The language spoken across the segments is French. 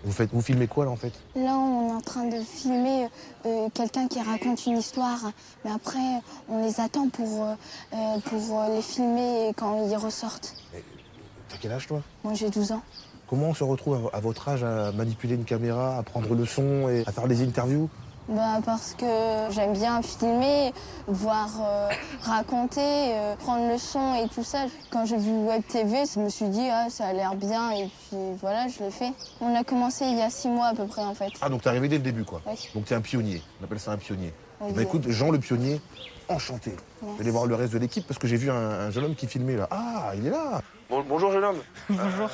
Vous filmez quoi là en fait? Là, on est en train de filmer quelqu'un qui raconte une histoire, mais après, on les attend pour les filmer quand ils ressortent. T'as quel âge toi? Moi, j'ai 12 ans. Comment on se retrouve à votre âge à manipuler une caméra, à prendre le son et à faire des interviews? Bah, parce que j'aime bien filmer, voir raconter, prendre le son et tout ça. Quand j'ai vu Web TV, je me suis dit, ah, ça a l'air bien, et puis voilà, je l'ai fait. On a commencé il y a 6 mois à peu près, en fait. Ah, donc t'es arrivé dès le début quoi? Oui. Donc t'es un pionnier, on appelle ça un pionnier. Oui, Bah écoute, Jean le pionnier, enchanté. Je vais aller voir le reste de l'équipe parce que j'ai vu un jeune homme qui filmait là. Ah, il est là. Bonjour jeune homme. Bonjour.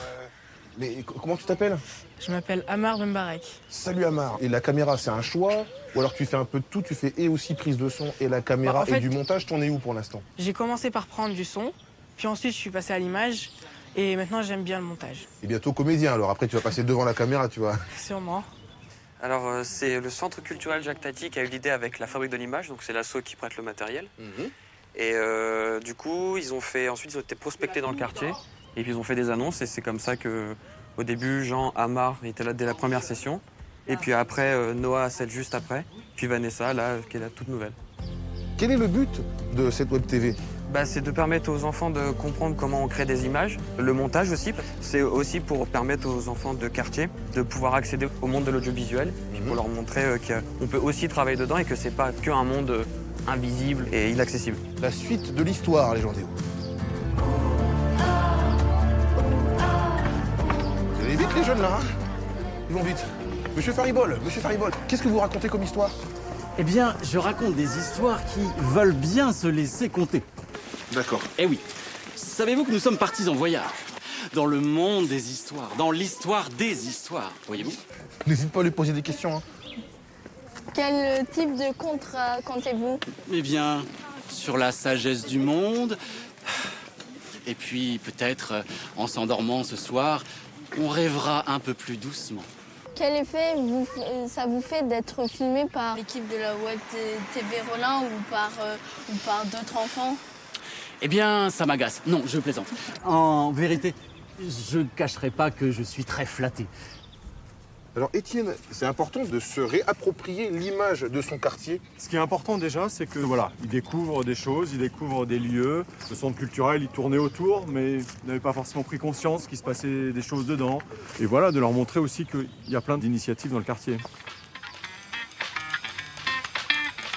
Mais comment tu t'appelles? Je m'appelle Amar Bembarek. Salut Amar. Et la caméra, c'est un choix? Ou alors tu fais un peu de tout, tu fais et aussi prise de son et la caméra Bah, en fait, et du montage, t'en es où pour l'instant? J'ai commencé par prendre du son, puis ensuite je suis passé à l'image, et maintenant j'aime bien le montage. Et bientôt comédien alors, après tu vas passer devant la caméra, tu vois. Sûrement. Alors, c'est le Centre culturel Jacques Tati qui a eu l'idée avec la Fabrique de l'image, donc c'est l'asso qui prête le matériel. Et du coup, ensuite ils ont été prospectés dans le quartier, et puis ils ont fait des annonces, et c'est comme ça que, au début, Jean, Amar était là dès la première session, et puis après, Noah, celle juste après, puis Vanessa, là, qui est la toute nouvelle. Quel est le but de cette web TV? C'est de permettre aux enfants de comprendre comment on crée des images, le montage aussi. C'est aussi pour permettre aux enfants de quartier de pouvoir accéder au monde de l'audiovisuel, puis pour leur montrer qu'on peut aussi travailler dedans et que c'est pas qu'un monde invisible et inaccessible. La suite de l'histoire, les gens des Vous allez vite les jeunes là, hein? Ils vont vite. Monsieur Faribol, qu'est-ce que vous racontez comme histoire? Eh bien, je raconte des histoires qui veulent bien se laisser conter. D'accord. Eh oui, savez-vous que nous sommes partis en voyage dans le monde des histoires, dans l'histoire des histoires, voyez-vous? N'hésite pas à lui poser des questions, hein. Quel type de conte racontez-vous? Eh bien, sur la sagesse du monde, et puis peut-être, en s'endormant ce soir, on rêvera un peu plus doucement. Quel effet ça vous fait d'être filmé par l'équipe de la Web TV Rollin ou par d'autres enfants? Eh bien, ça m'agace. Non, je plaisante. En vérité, je ne cacherai pas que je suis très flatté. Alors Étienne, c'est important de se réapproprier l'image de son quartier. Ce qui est important déjà, c'est que voilà, ils découvrent des choses, ils découvrent des lieux. Le centre culturel, il tournait autour, mais ils n'avaient pas forcément pris conscience qu'il se passait des choses dedans. Et voilà, de leur montrer aussi qu'il y a plein d'initiatives dans le quartier.